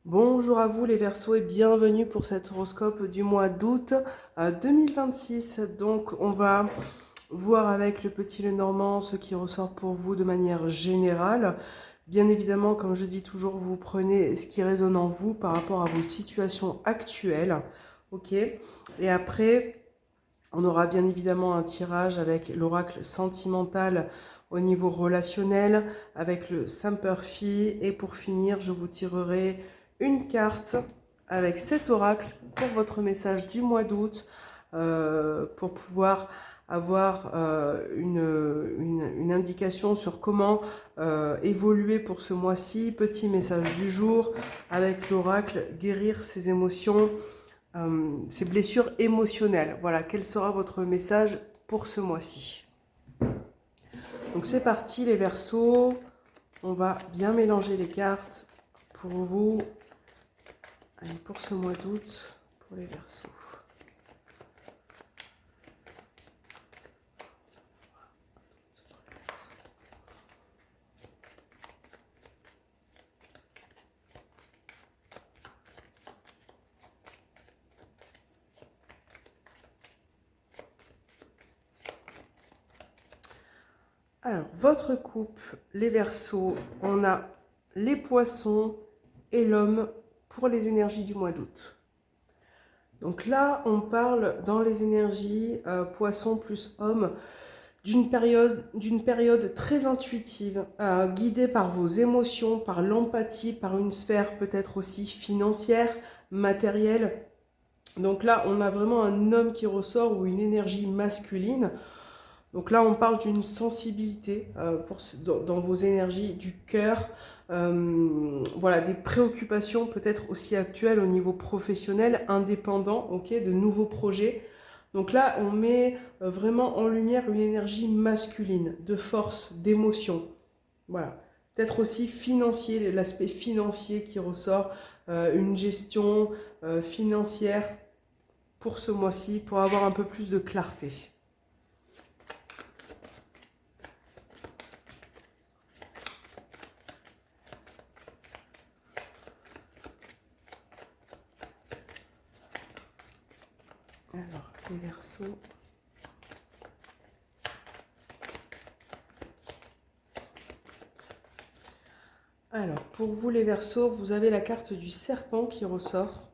Bonjour à vous les Verseaux et bienvenue pour cet horoscope du mois d'août 2026. Donc on va voir avec le petit Lenormand ce qui ressort pour vous de manière générale. Bien évidemment, comme je dis toujours, vous prenez ce qui résonne en vous par rapport à vos situations actuelles. Ok. Et après, on aura bien évidemment un tirage avec l'oracle sentimental au niveau relationnel, avec le Semperfi. Et pour finir, je vous tirerai une carte avec cet oracle pour votre message du mois d'août, pour pouvoir avoir une indication sur comment évoluer pour ce mois-ci. Petit message du jour avec l'oracle, guérir ses émotions, ces blessures émotionnelles. Voilà, quel sera votre message pour ce mois-ci? Donc c'est parti les Verseaux, on va bien mélanger les cartes pour vous. Allez, pour ce mois d'août, pour les Verseaux. Alors, votre coupe, les Verseaux, on a les Poissons et l'Homme pour les énergies du mois d'août. Donc là, on parle dans les énergies Poisson plus Homme d'une période très intuitive, guidée par vos émotions, par l'empathie, par une sphère peut-être aussi financière, matérielle. Donc là, on a vraiment un homme qui ressort ou une énergie masculine. Donc là, on parle d'une sensibilité dans vos énergies du cœur, voilà, des préoccupations peut-être aussi actuelles au niveau professionnel, indépendant, ok, de nouveaux projets. Donc là, on met vraiment en lumière une énergie masculine, de force, d'émotion. Voilà. Peut-être aussi financier, l'aspect financier qui ressort, une gestion financière pour ce mois-ci, pour avoir un peu plus de clarté. Alors, les Verseaux. Alors, pour vous les Verseaux, vous avez la carte du serpent qui ressort,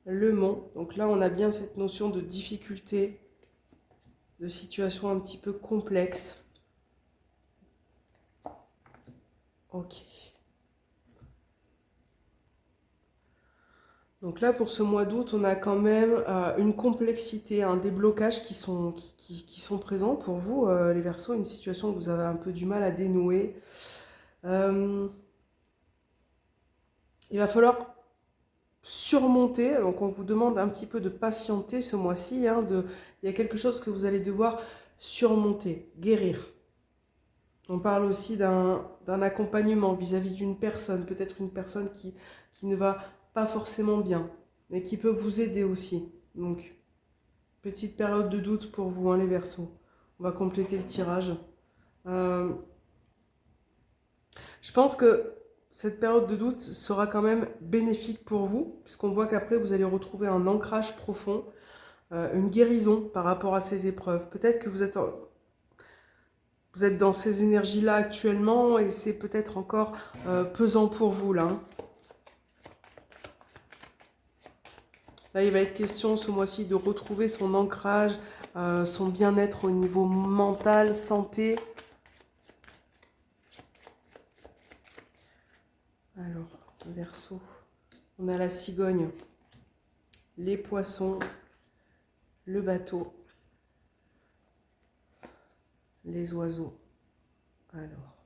le mont. Donc là, on a bien cette notion de difficulté, de situation un petit peu complexe. Ok. Donc là, pour ce mois d'août, on a quand même une complexité, des blocages qui sont présents pour vous, les Verseaux, une situation que vous avez un peu du mal à dénouer. Euh, il va falloir surmonter, donc on vous demande un petit peu de patienter ce mois-ci, il y a quelque chose que vous allez devoir surmonter, guérir. On parle aussi d'un accompagnement vis-à-vis d'une personne, peut-être une personne qui ne va pas forcément bien, mais qui peut vous aider aussi. Donc, petite période de doute pour vous, les Verseaux. On va compléter le tirage. Euh, je pense que cette période de doute sera quand même bénéfique pour vous, puisqu'on voit qu'après, vous allez retrouver un ancrage profond, une guérison par rapport à ces épreuves. Peut-être que vous êtes dans ces énergies-là actuellement et c'est peut-être encore pesant pour vous, là. Là, il va être question ce mois-ci de retrouver son ancrage, son bien-être au niveau mental, santé. Alors, Verseau, on a la cigogne, les poissons, le bateau, les oiseaux. Alors,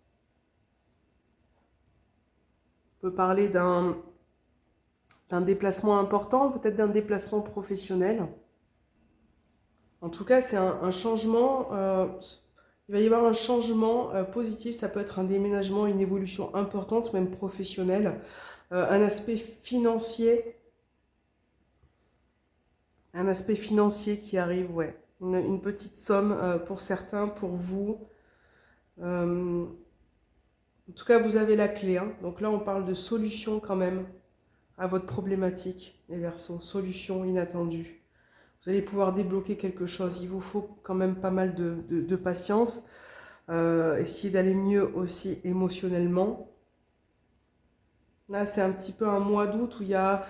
on peut parler d'un déplacement important, peut-être d'un déplacement professionnel. En tout cas, c'est un changement, il va y avoir un changement positif, ça peut être un déménagement, une évolution importante, même professionnelle, un aspect financier qui arrive, ouais. Une petite somme pour certains, pour vous. En tout cas, vous avez la clé, hein. Donc là, on parle de solution quand même. à votre problématique, les Verseaux. Solution inattendue. Vous allez pouvoir débloquer quelque chose. Il vous faut quand même pas mal de patience. Essayez d'aller mieux aussi émotionnellement. Là, c'est un petit peu un mois d'août où il y a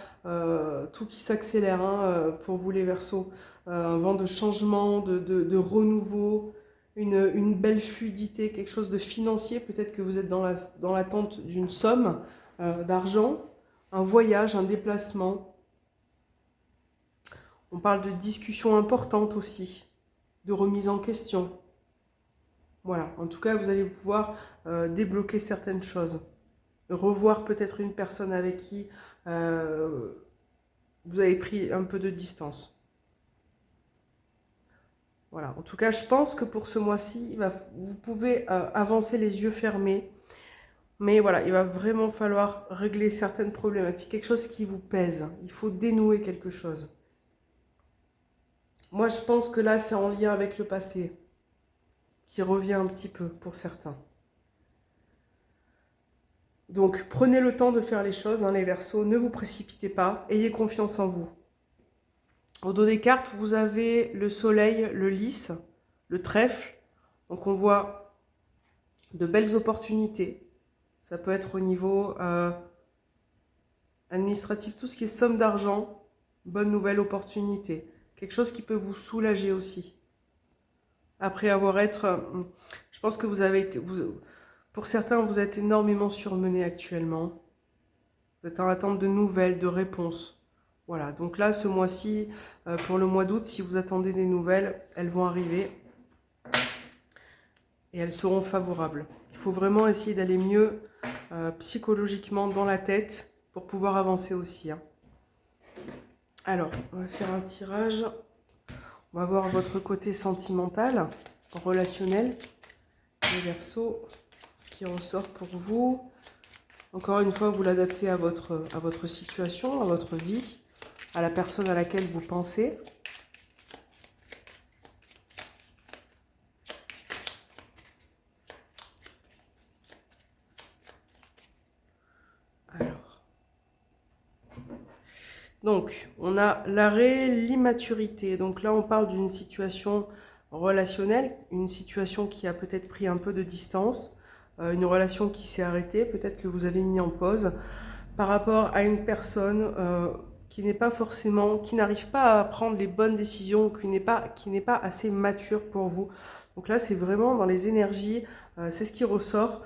tout qui s'accélère pour vous les Verseaux. Un vent de changement, de renouveau, une belle fluidité, quelque chose de financier. Peut-être que vous êtes dans l'attente d'une somme d'argent, un voyage, un déplacement. On parle de discussions importantes aussi, de remise en question. Voilà, en tout cas, vous allez pouvoir débloquer certaines choses. Revoir peut-être une personne avec qui vous avez pris un peu de distance. Voilà, en tout cas, je pense que pour ce mois-ci, vous pouvez avancer les yeux fermés. Mais voilà, il va vraiment falloir régler certaines problématiques, quelque chose qui vous pèse. Il faut dénouer quelque chose. Moi, je pense que là, c'est en lien avec le passé, qui revient un petit peu pour certains. Donc, prenez le temps de faire les choses, les Verseaux. Ne vous précipitez pas. Ayez confiance en vous. Au dos des cartes, vous avez le soleil, le lys, le trèfle. Donc, on voit de belles opportunités. Ça peut être au niveau administratif, tout ce qui est somme d'argent. Bonne nouvelle, opportunité. Quelque chose qui peut vous soulager aussi. Après avoir je pense que vous avez été... Pour certains, vous êtes énormément surmené actuellement. Vous êtes en attente de nouvelles, de réponses. Voilà, donc là, ce mois-ci, pour le mois d'août, si vous attendez des nouvelles, elles vont arriver. Et elles seront favorables. Il faut vraiment essayer d'aller mieux psychologiquement dans la tête pour pouvoir avancer aussi. Alors, on va faire un tirage. On va voir votre côté sentimental, relationnel. Les Verseaux, ce qui ressort pour vous. Encore une fois, vous l'adaptez à votre situation, à votre vie, à la personne à laquelle vous pensez. Alors. Donc, on a l'arrêt, l'immaturité. Donc là, on parle d'une situation relationnelle, une situation qui a peut-être pris un peu de distance, une relation qui s'est arrêtée, peut-être que vous avez mis en pause par rapport à une personne qui n'est pas forcément, qui n'arrive pas à prendre les bonnes décisions, qui n'est pas assez mature pour vous. Donc là, c'est vraiment dans les énergies, c'est ce qui ressort.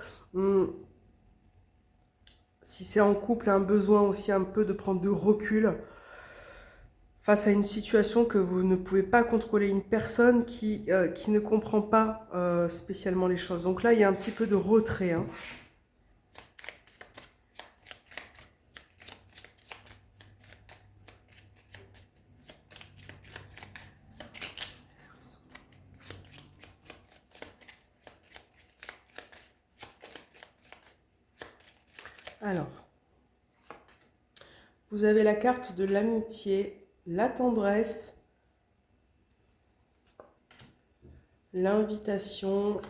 Si c'est en couple, un besoin aussi un peu de prendre de recul face à une situation que vous ne pouvez pas contrôler, une personne qui ne comprend pas spécialement les choses. Donc là, il y a un petit peu de retrait. Alors, vous avez la carte de l'amitié, la tendresse, l'invitation,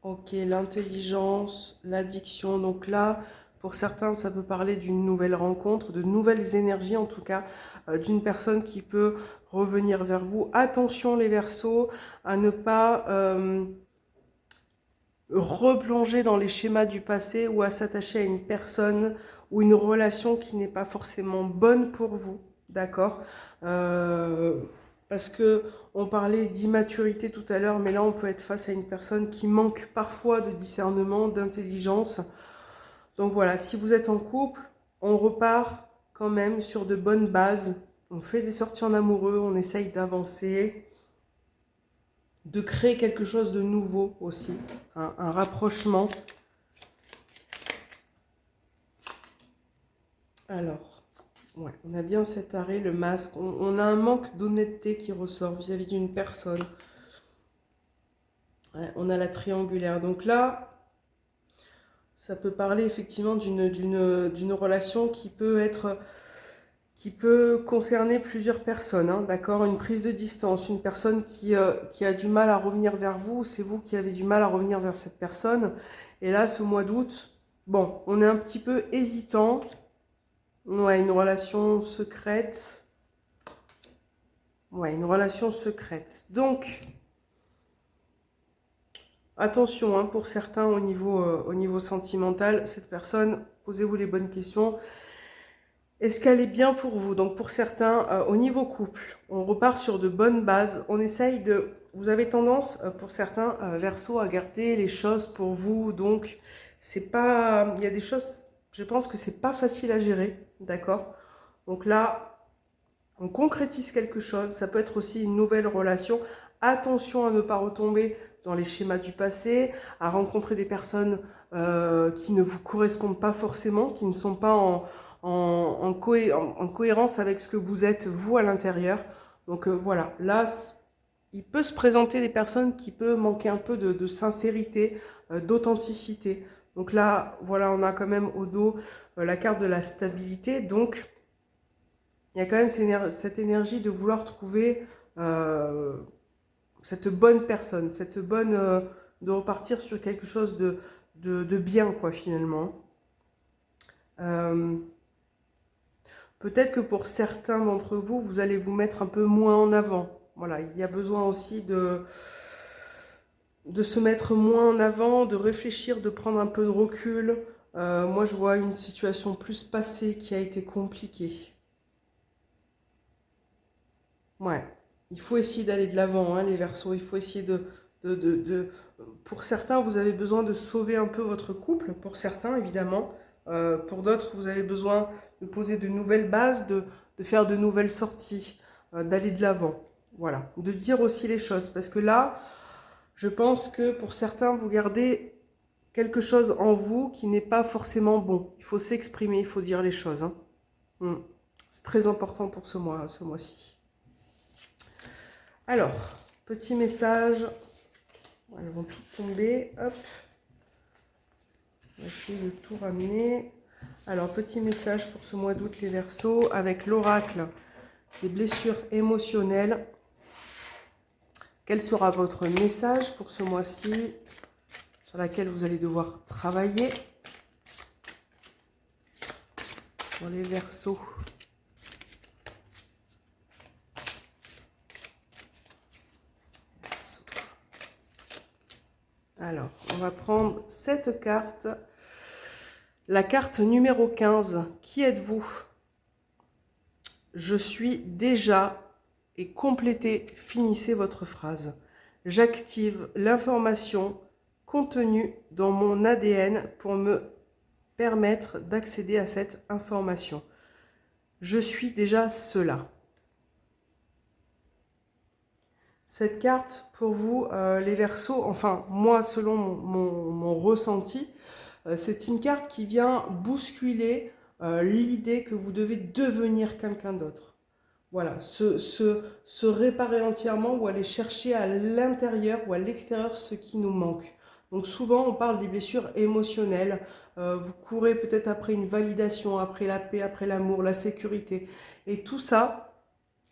ok, l'intelligence, l'addiction. Donc là, pour certains, ça peut parler d'une nouvelle rencontre, de nouvelles énergies en tout cas, d'une personne qui peut revenir vers vous. Attention les Verseaux, à ne pas replonger dans les schémas du passé ou à s'attacher à une personne ou une relation qui n'est pas forcément bonne pour vous, d'accord parce que on parlait d'immaturité tout à l'heure, mais là on peut être face à une personne qui manque parfois de discernement, d'intelligence. Donc voilà, si vous êtes en couple, on repart quand même sur de bonnes bases. On fait des sorties en amoureux, on essaye d'avancer, de créer quelque chose de nouveau aussi, un rapprochement. Alors, ouais, on a bien cet arrêt, le masque. On a un manque d'honnêteté qui ressort vis-à-vis d'une personne. Ouais, on a la triangulaire. Donc là, ça peut parler effectivement d'une relation qui peut concerner plusieurs personnes, d'accord? Une prise de distance, une personne qui a du mal à revenir vers vous, c'est vous qui avez du mal à revenir vers cette personne. Et là, ce mois d'août, bon, on est un petit peu hésitant. Ouais, une relation secrète. Ouais, une relation secrète. Donc, attention, hein, pour certains au niveau sentimental, cette personne, posez-vous les bonnes questions. Est-ce qu'elle est bien pour vous? Donc pour certains, au niveau couple, on repart sur de bonnes bases. On essaye de... Vous avez tendance, pour certains, Verseau, à garder les choses pour vous. Donc, c'est pas... Il y a des choses, je pense que c'est pas facile à gérer, d'accord? Donc là, on concrétise quelque chose. Ça peut être aussi une nouvelle relation. Attention à ne pas retomber dans les schémas du passé, à rencontrer des personnes qui ne vous correspondent pas forcément, qui ne sont pas en cohérence avec ce que vous êtes, vous, à l'intérieur. Donc voilà, là, il peut se présenter des personnes qui peuvent manquer un peu de sincérité, d'authenticité. Donc là, voilà, on a quand même au dos la carte de la stabilité. Donc, il y a quand même cette énergie de vouloir trouver cette bonne personne, cette bonne... de repartir sur quelque chose de bien, quoi, finalement. Peut-être que pour certains d'entre vous, vous allez vous mettre un peu moins en avant. Voilà, il y a besoin aussi de se mettre moins en avant, de réfléchir, de prendre un peu de recul. Moi, je vois une situation plus passée qui a été compliquée. Ouais, il faut essayer d'aller de l'avant, hein, les Verseaux. Il faut essayer de... Pour certains, vous avez besoin de sauver un peu votre couple. Pour certains, évidemment. Pour d'autres, vous avez besoin de poser de nouvelles bases, de faire de nouvelles sorties, d'aller de l'avant. Voilà, de dire aussi les choses. Parce que là, je pense que pour certains, vous gardez quelque chose en vous qui n'est pas forcément bon. Il faut s'exprimer, il faut dire les choses, hein. C'est très important pour ce mois-ci. Alors, petit message. Elles vont toutes tomber. Hop. On va essayer de tout ramener. Alors, petit message pour ce mois d'août, les Verseaux, avec l'oracle des blessures émotionnelles. Quel sera votre message pour ce mois-ci, sur laquelle vous allez devoir travailler pour les Verseaux? Alors, on va prendre cette carte. La carte numéro 15. Qui êtes-vous? Je suis déjà et complétez, finissez votre phrase. J'active l'information contenue dans mon ADN pour me permettre d'accéder à cette information. Je suis déjà cela. Cette carte, pour vous, les Verseaux, enfin, moi, selon mon ressenti, c'est une carte qui vient bousculer l'idée que vous devez devenir quelqu'un d'autre. Voilà, se réparer entièrement ou aller chercher à l'intérieur ou à l'extérieur ce qui nous manque. Donc souvent, on parle des blessures émotionnelles. Vous courez peut-être après une validation, après la paix, après l'amour, la sécurité. Et tout ça,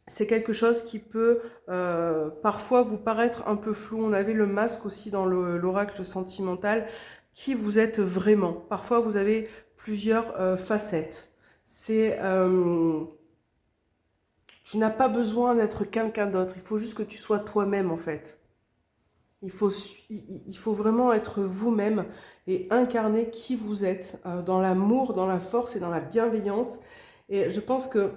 c'est quelque chose qui peut parfois vous paraître un peu flou. On avait le masque aussi dans l'oracle sentimental. Qui vous êtes vraiment? Parfois, vous avez plusieurs facettes. Tu n'as pas besoin d'être quelqu'un d'autre. Il faut juste que tu sois toi-même, en fait. Il faut vraiment être vous-même et incarner qui vous êtes dans l'amour, dans la force et dans la bienveillance. Et je pense que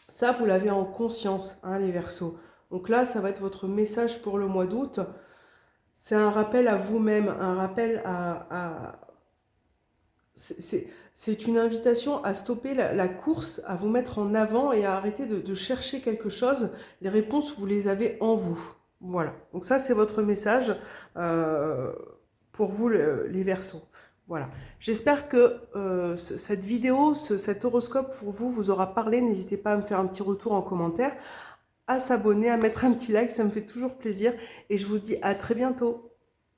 ça, vous l'avez en conscience, hein, les Verseaux. Donc là, ça va être votre message pour le mois d'août. C'est un rappel à vous-même, un rappel c'est une invitation à stopper la course, à vous mettre en avant et à arrêter de chercher quelque chose. Les réponses, vous les avez en vous. Voilà. Donc ça, c'est votre message pour vous, les Verseaux. Voilà. J'espère que cette vidéo, cet horoscope pour vous, vous aura parlé. N'hésitez pas à me faire un petit retour en commentaire, à s'abonner, à mettre un petit like, ça me fait toujours plaisir. Et je vous dis à très bientôt.